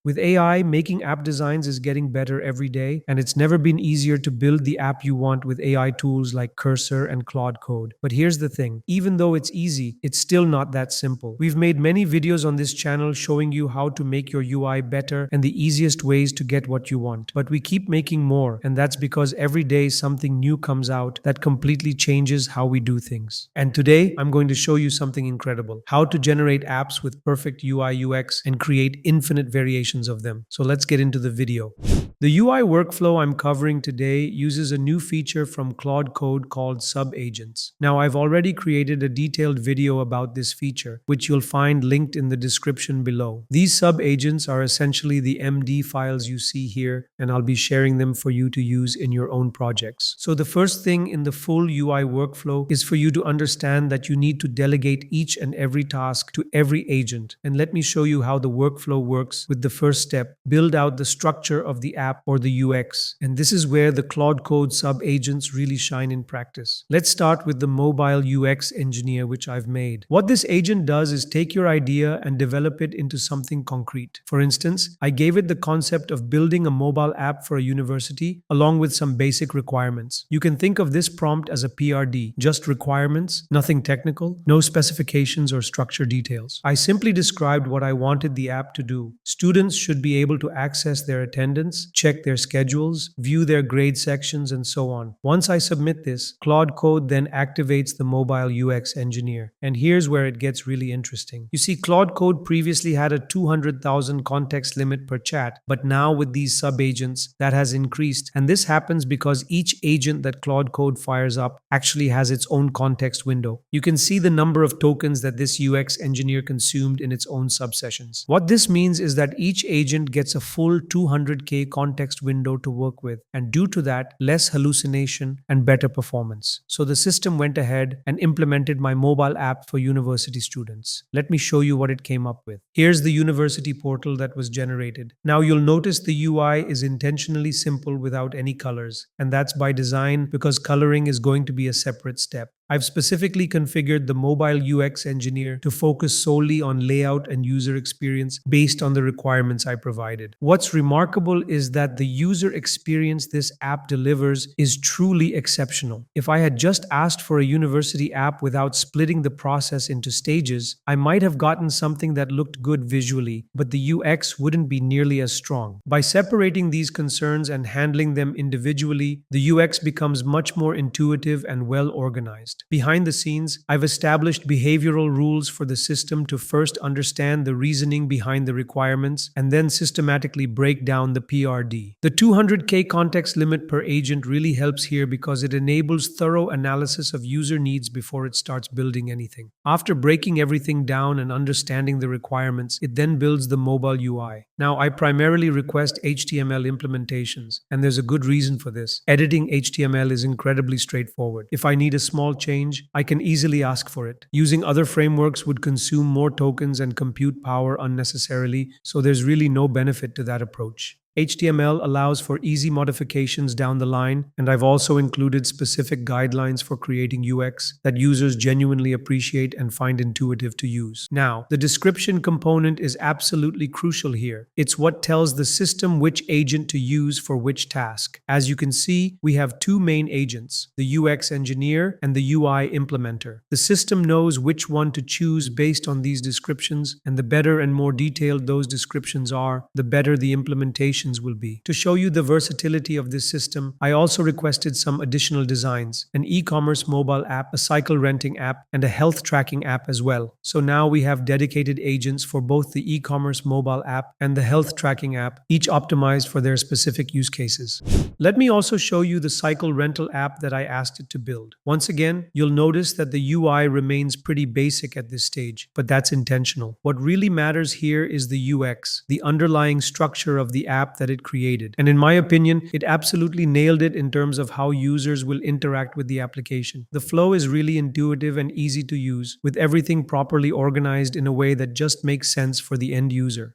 With AI, making app designs is getting better every day, and it's never been easier to build the app you want with AI tools like Cursor and Claude Code. But here's the thing, even though it's easy, it's still not that simple. We've made many videos on this channel showing you how to make your UI better and the easiest ways to get what you want. But we keep making more, and that's because every day something new comes out that completely changes how we do things. And today, I'm going to show you something incredible: how to generate apps with perfect UI UX and create infinite variations of them. So let's get into the video. The UI workflow I'm covering today uses a new feature from Claude Code called sub-agents. Now, I've already created a detailed video about this feature, which you'll find linked in the description below. These sub-agents are essentially the MD files you see here, and I'll be sharing them for you to use in your own projects. So the first thing in the full UI workflow is for you to understand that you need to delegate each and every task to every agent. And let me show you how the workflow works with the first step: build out the structure of the app or the UX. And this is where the Claude Code sub-agents really shine in practice. Let's start with the mobile UX engineer, which I've made. What this agent does is take your idea and develop it into something concrete. For instance, I gave it the concept of building a mobile app for a university along with some basic requirements. You can think of this prompt as a PRD, just requirements, nothing technical, no specifications or structure details. I simply described what I wanted the app to do. Students should be able to access their attendance, check their schedules, view their grade sections, and so on. Once I submit this, Claude Code then activates the mobile UX engineer. And here's where it gets really interesting. You see, Claude Code previously had a 200,000 context limit per chat, but now with these sub-agents, that has increased. And this happens because each agent that Claude Code fires up actually has its own context window. You can see the number of tokens that this UX engineer consumed in its own subsessions. What this means is that each agent gets a full 200K context window to work with, and due to that, less hallucination and better performance. So the system went ahead and implemented my mobile app for university students. Let me show you what it came up with. Here's the university portal that was generated. Now you'll notice the UI is intentionally simple without any colors, and that's by design because coloring is going to be a separate step. I've specifically configured the mobile UX engineer to focus solely on layout and user experience based on the requirements I provided. What's remarkable is that the user experience this app delivers is truly exceptional. If I had just asked for a university app without splitting the process into stages, I might have gotten something that looked good visually, but the UX wouldn't be nearly as strong. By separating these concerns and handling them individually, the UX becomes much more intuitive and well organized. Behind the scenes, I've established behavioral rules for the system to first understand the reasoning behind the requirements and then systematically break down the PRD. The 200K context limit per agent really helps here because it enables thorough analysis of user needs before it starts building anything. After breaking everything down and understanding the requirements, it then builds the mobile UI. Now, I primarily request HTML implementations, and there's a good reason for this. Editing HTML is incredibly straightforward. If I need a small change, I can easily ask for it. Using other frameworks would consume more tokens and compute power unnecessarily, so there's really no benefit to that approach. HTML allows for easy modifications down the line, and I've also included specific guidelines for creating UX that users genuinely appreciate and find intuitive to use. Now, the description component is absolutely crucial here. It's what tells the system which agent to use for which task. As you can see, we have two main agents, the UX engineer and the UI implementer. The system knows which one to choose based on these descriptions, and the better and more detailed those descriptions are, the better the implementation will be. To show you the versatility of this system, I also requested some additional designs: an e-commerce mobile app, a cycle renting app, and a health tracking app as well. So now we have dedicated agents for both the e-commerce mobile app and the health tracking app, each optimized for their specific use cases. Let me also show you the cycle rental app that I asked it to build. Once again, you'll notice that the UI remains pretty basic at this stage, but that's intentional. What really matters here is the UX, the underlying structure of the app that it created. And in my opinion, it absolutely nailed it in terms of how users will interact with the application. The flow is really intuitive and easy to use, with everything properly organized in a way that just makes sense for the end user.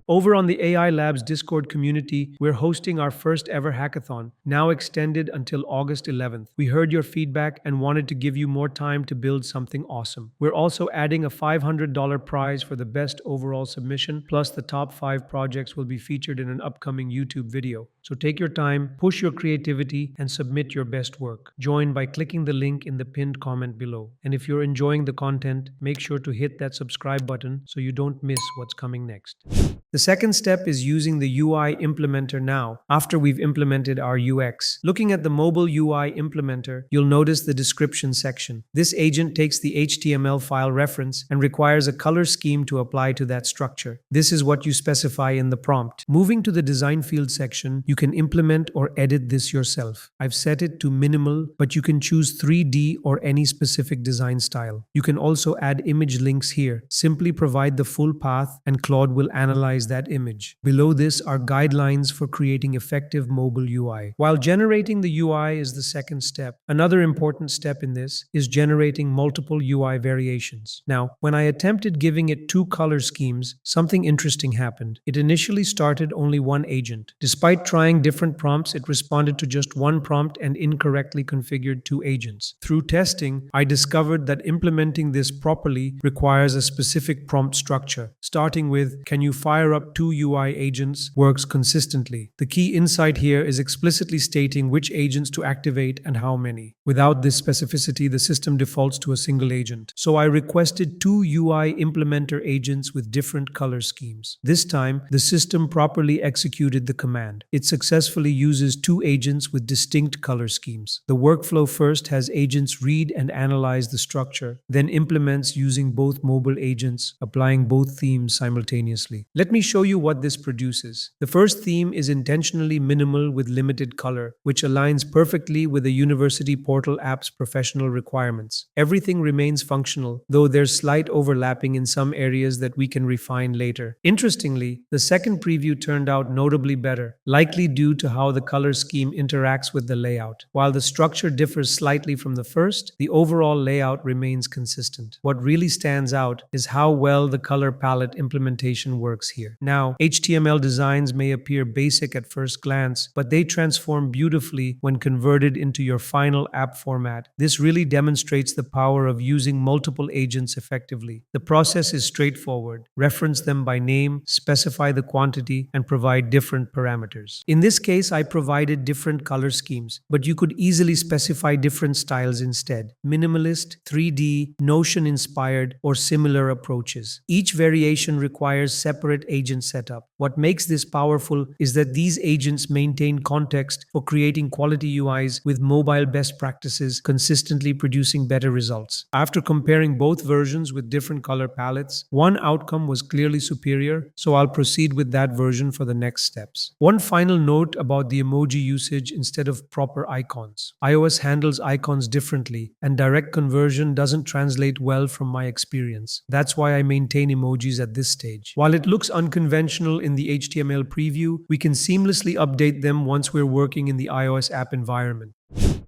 Over on the AI Labs Discord community, we're hosting our first ever hackathon, now extended until August 11th. We heard your feedback and wanted to give you more time to build something awesome. We're also adding a $500 prize for the best overall submission, plus the top 5 projects will be featured in an upcoming YouTube video. So take your time, push your creativity, and submit your best work. Join by clicking the link in the pinned comment below. And if you're enjoying the content, make sure to hit that subscribe button so you don't miss what's coming next. The second step is using the UI implementer now, after we've implemented our UX. Looking at the mobile UI implementer, you'll notice the description section. This agent takes the HTML file reference and requires a color scheme to apply to that structure. This is what you specify in the prompt. Moving to the design field section, you can implement or edit this yourself. I've set it to minimal, but you can choose 3D or any specific design style. You can also add image links here. Simply provide the full path and Claude will analyze that image. Below this are guidelines for creating effective mobile UI. While generating the UI is the second step, another important step in this is generating multiple UI variations. Now, when I attempted giving it 2 color schemes, something interesting happened. It initially started only one agent. Despite trying different prompts, it responded to just one prompt and incorrectly configured 2 agents. Through testing, I discovered that implementing this properly requires a specific prompt structure, starting with, "Can you fire up 2 UI agents?" works consistently. The key insight here is explicitly stating which agents to activate and how many. Without this specificity, the system defaults to a single agent. So I requested 2 UI implementer agents with different color schemes. This time, the system properly executed the command. It successfully uses 2 agents with distinct color schemes. The workflow first has agents read and analyze the structure, then implements using both mobile agents, applying both themes simultaneously. Let me show you what this produces. The first theme is intentionally minimal with limited color, which aligns perfectly with the University Portal app's professional requirements. Everything remains functional, though there's slight overlapping in some areas that we can refine later. Interestingly, the second preview turned out notably better, likely due to how the color scheme interacts with the layout. While the structure differs slightly from the first, the overall layout remains consistent. What really stands out is how well the color palette implementation works here. Now, HTML designs may appear basic at first glance, but they transform beautifully when converted into your final app format. This really demonstrates the power of using multiple agents effectively. The process is straightforward. Reference them by name, specify the quantity, and provide different parameters. In this case, I provided different color schemes, but you could easily specify different styles instead. Minimalist, 3D, Notion-inspired, or similar approaches. Each variation requires separate agent setup. What makes this powerful is that these agents maintain context for creating quality UIs with mobile best practices, consistently producing better results. After comparing both versions with different color palettes, one outcome was clearly superior, so I'll proceed with that version for the next steps. One final note about the emoji usage instead of proper icons. iOS handles icons differently, and direct conversion doesn't translate well from my experience. That's why I maintain emojis at this stage. While it looks unconventional in the HTML preview, we can seamlessly update them once we're working in the iOS app environment.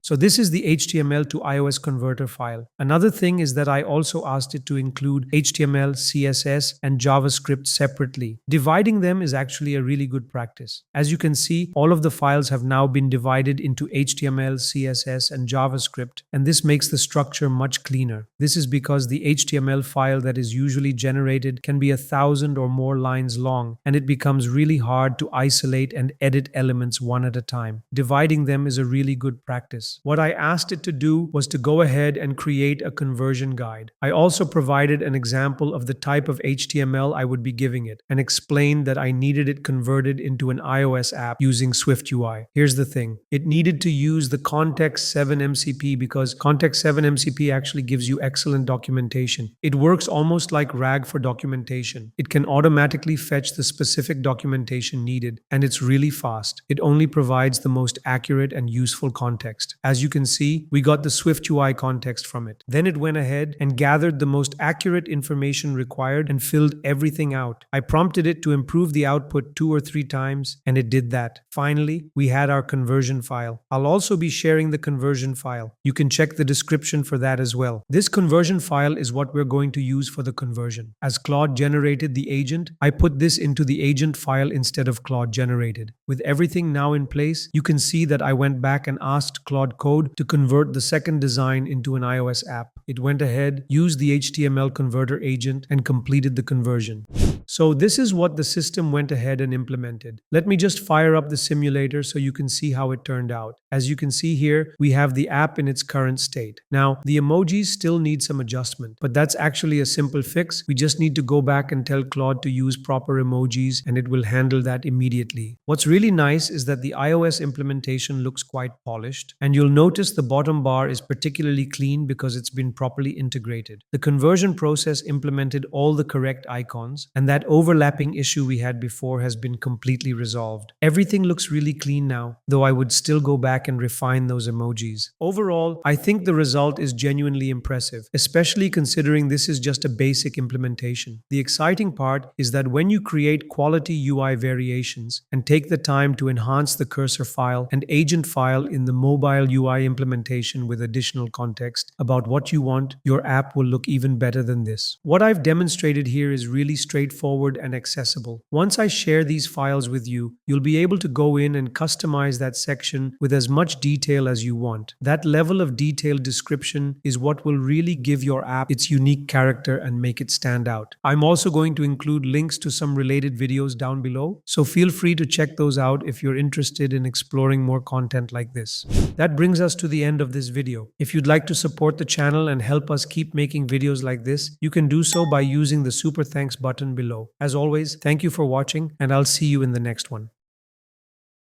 So this is the HTML to iOS converter file. Another thing is that I also asked it to include HTML, CSS, and JavaScript separately. Dividing them is actually a really good practice. As you can see, all of the files have now been divided into HTML, CSS, and JavaScript, and this makes the structure much cleaner. This is because the HTML file that is usually generated can be 1,000 or more lines long, and it becomes really hard to isolate and edit elements one at a time. Dividing them is a really good practice. What I asked it to do was to go ahead and create a conversion guide. I also provided an example of the type of HTML I would be giving it and explained that I needed it converted into an iOS app using SwiftUI. Here's the thing. It needed to use the Context 7 MCP because Context 7 MCP actually gives you excellent documentation. It works almost like RAG for documentation. It can automatically fetch the specific documentation needed, and it's really fast. It only provides the most accurate and useful context. As you can see, we got the Swift UI context from it. Then it went ahead and gathered the most accurate information required and filled everything out. I prompted it to improve the output 2 or 3 times, and it did that. Finally, we had our conversion file. I'll also be sharing the conversion file. You can check the description for that as well. This conversion file is what we're going to use for the conversion. As Claude generated the agent, I put this into the agent file instead of Claude generated. With everything now in place, you can see that I went back and asked Claude Code to convert the second design into an iOS app. It went ahead, used the HTML converter agent, and completed the conversion. So this is what the system went ahead and implemented. Let me just fire up the simulator so you can see how it turned out. As you can see here, we have the app in its current state. Now, the emojis still need some adjustment, but that's actually a simple fix. We just need to go back and tell Claude to use proper emojis, and it will handle that immediately. What's really nice is that the iOS implementation looks quite polished, and you'll notice the bottom bar is particularly clean because it's been properly integrated. The conversion process implemented all the correct icons, and that overlapping issue we had before has been completely resolved. Everything looks really clean now, though I would still go back and refine those emojis. Overall, I think the result is genuinely impressive, especially considering this is just a basic implementation. The exciting part is that when you create quality UI variations and take the time to enhance the cursor file and agent file in the mobile UI implementation with additional context about what you want, your app will look even better than this. What I've demonstrated here is really straightforward and accessible. Once I share these files with you, you'll be able to go in and customize that section with as much detail as you want. That level of detailed description is what will really give your app its unique character and make it stand out. I'm also going to include links to some related videos down below, so feel free to check those out if you're interested in exploring more content like this. That brings us to the end of this video. If you'd like to support the channel and help us keep making videos like this, you can do so by using the super thanks button below. As always, thank you for watching, and I'll see you in the next one.